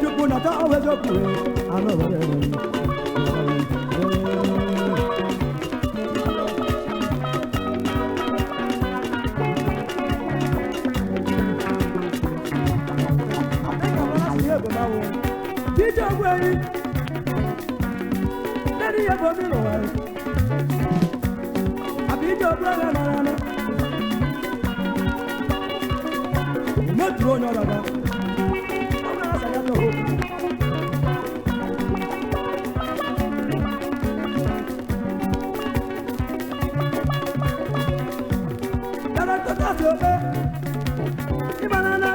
chukwu na ta owezokwu anụ were DJ Ogweri, Daddy Ebomi no way. Abidjo brother Marana. No throw no rubber. I'm not saying no hope. Dada tota sobe. Ibanana,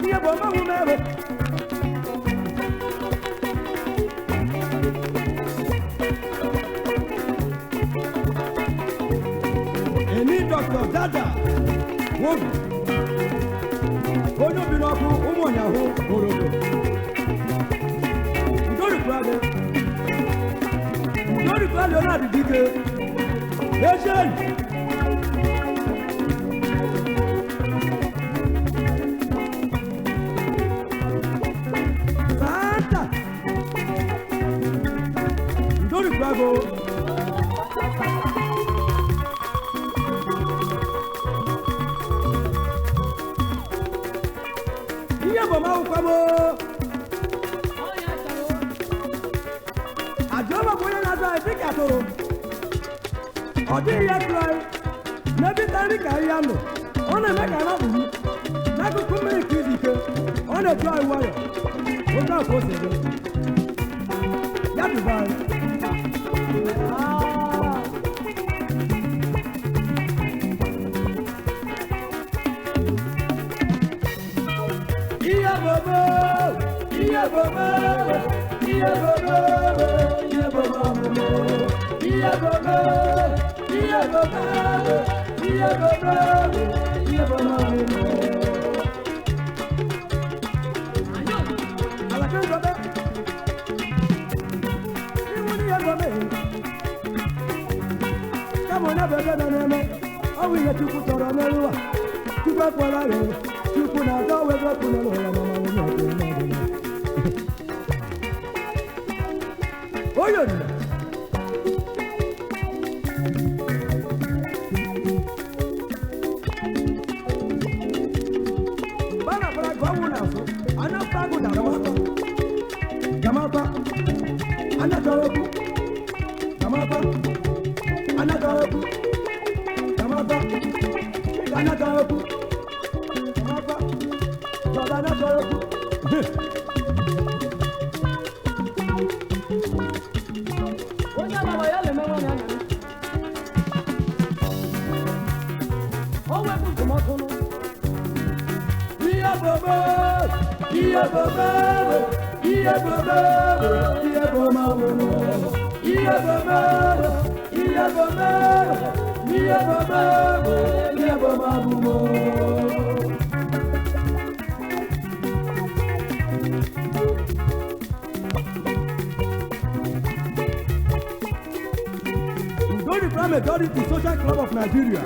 Ebomi no way. Dr. Dada Wobi Onye obi n'ọkụ ụmụ ọnyahụ orogo Ndori Kwade ọ na-adị dike Ejen Santa Ndori Kwade Boma ukwamo Ajoba boye na za Africa toro Odi ya try Nebi tani kariano Ona meka na buru Na ku kumiri kizike Ona try wire Ona pose de Ya Dubai Majority Social Club of Nigeria.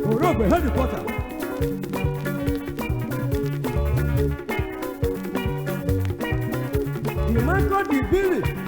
Orogbe headquarter. Emmanuel Dibili.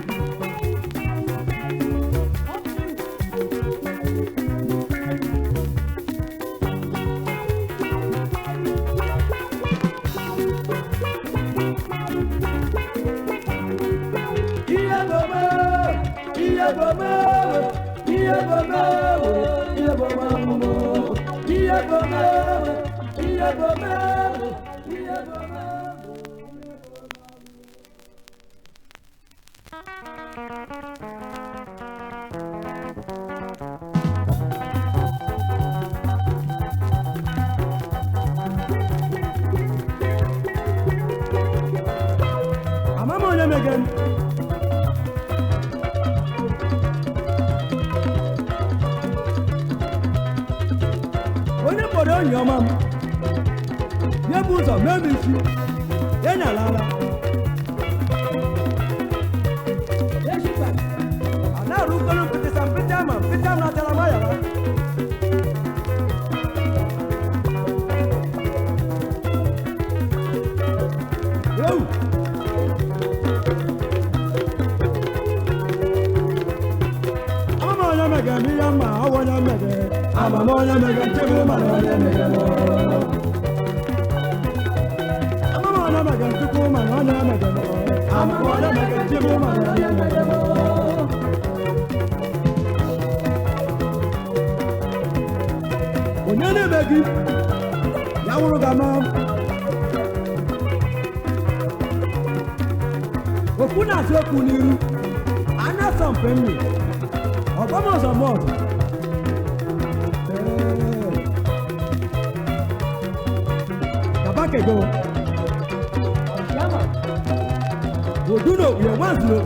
Again. Onye kpọrọ onye ọma m nye bụ ụzọ mee m isi enyala ala a na-arụ ụkọrọ mpịtịsa mpịtị ama mpịtị ama natara mayara amamona mega chibu manona mega mo. Amamona mega chibu manona mega mo. Amamona mega chibu manona mega mo. Onyane megi ya wuru gama. Okuna se kuniru. Ana sampemi. Obama zamoto. Go. We'll do no, we are once no.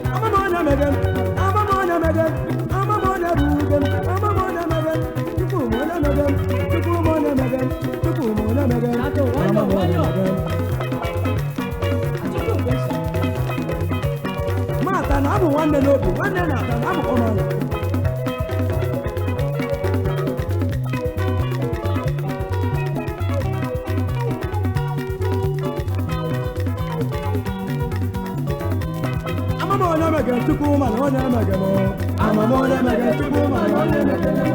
I'm a man, I'm again. I'm a man, I'm again. I'm a man, I'm again. I'm a man, I'm again. You put one, I'm again. You put one, I'm again. You put one, I'm again. I'm a man, I'm again. Martha, I'm one day, one day, I'm a woman. Tukuma no na magamo amamona maga tukuma no na magamo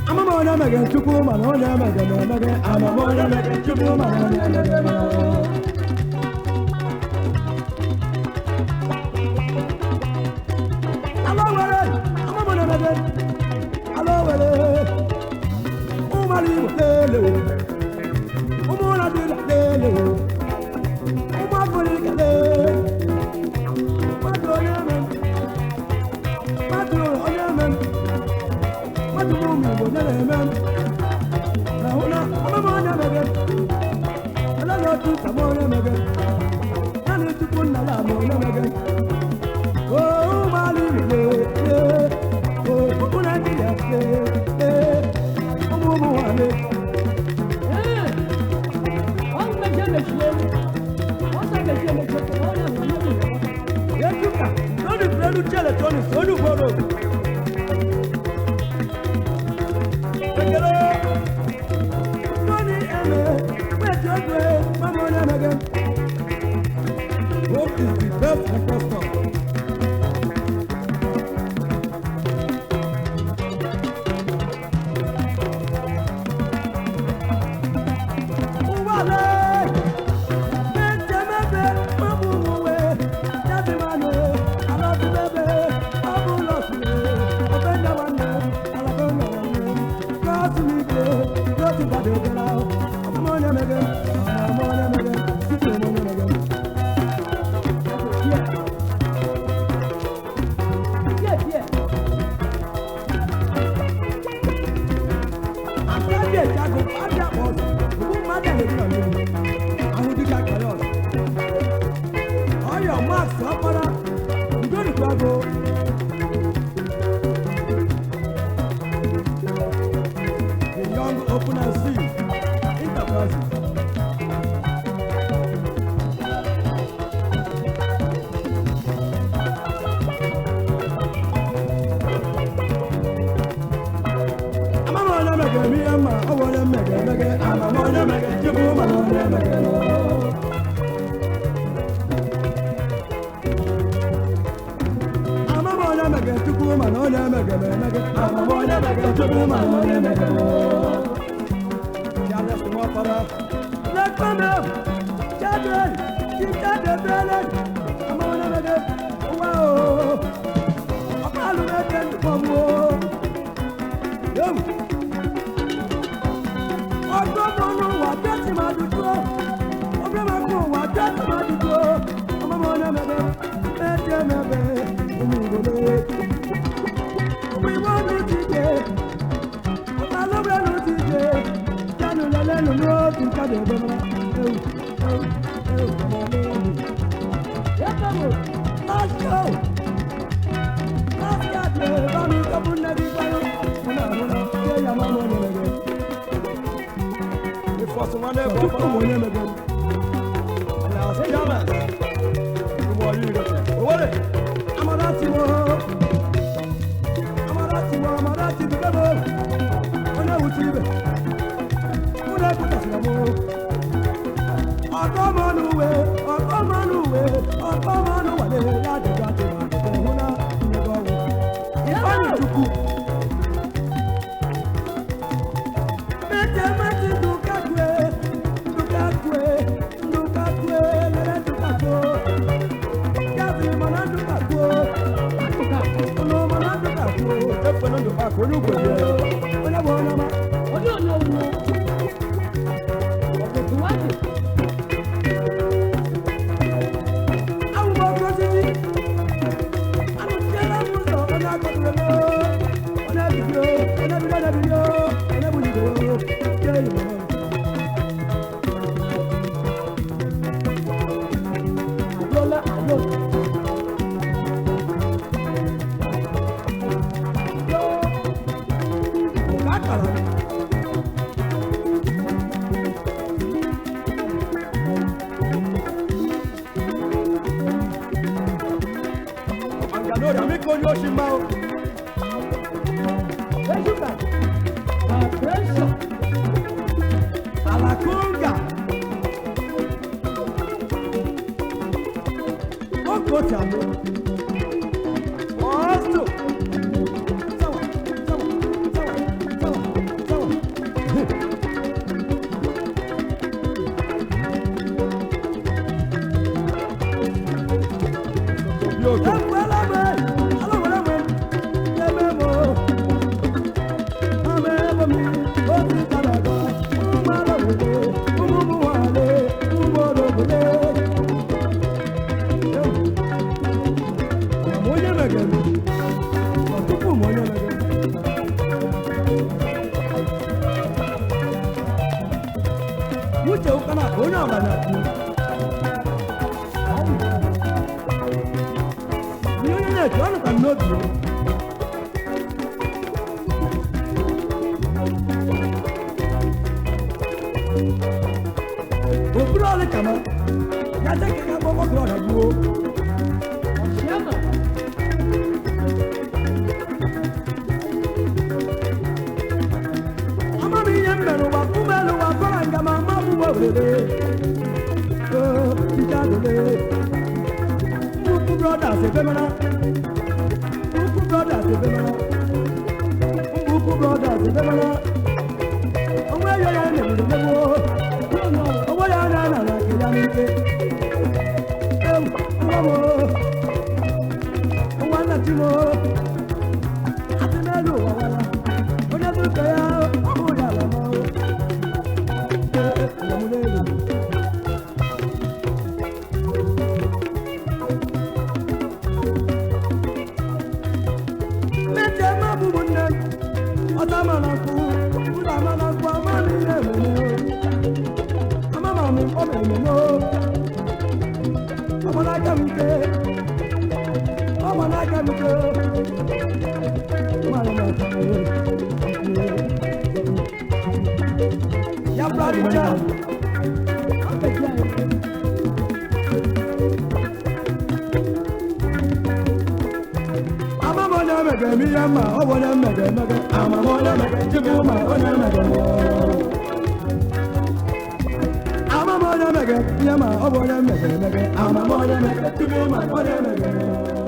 amamona maga tukuma no na magamo maga amamona maga tukuma no na magamo allo wale amamona maga allo wale umali lele umona de lele umafuri lele na-ekwu mete ndukakwe lere ndukakwo gazi mana ndukakwo ụlọ mana ndukakwo efere ndukakwo onye ugwe ya onye bụ onye ọma onye onye onye ọtụtụ nwadị awụgbọ oke osisi anụchiela m ụzọ onye akọtụrụ onye bido onye bulido jee igbo ayọla ayọ nke akara Manganori, amico onye oshi mma o. ejuka na pressure Alakunga. Okochamo. Osto. Sawa, sawa, sawa, sawa, sawa. Obioko. Ekwelame, alawelame, yememo. Amebomi, oti kalaga, umalawele, umumuwale, umorogole. Onye megere, ọtụtụ ụmụ onye megere. Uche ụkana ka onye ọbara akụ. Ihe onye na-eji ọnụ ka n'obi ya. Okpuru ọlị kama, ya jẹ́ kí ká gbọ́ mọ́kànlá ọ̀dà gboo. ọ̀ṣíàmà Ama mi ihe mmerụ wa ụgbọelu wa fọrọ nga ma ma ụgbọ were ike adịle nnukwu brothers ebemara nnukwu brothers ebemara nnukwu brothers ebemara onwe ya ya na-emere mmegbu onwe ya na ana na akịya n'ike ewu nwa m nwa nna chi m atị n'elu ụwa wara onye dụka ya ọhụrụ ya ala ma mete ma bụbụ nne ọta ma na nkwụ ụlọ ama na nkwụ ama na ihe ememe ama ma m ọ ma ememe ọma n'aka m ike ọma n'aka m ike mara n'aka m ya bradicha apẹja ẹ amama onye mege m ihe mma ọ bụ onye mmege emege amama onye mege chibụ ma onye mege m amama onye mege ihe ma ọ bụ onye mmege emege amama onye mege chibụ ma onye mege m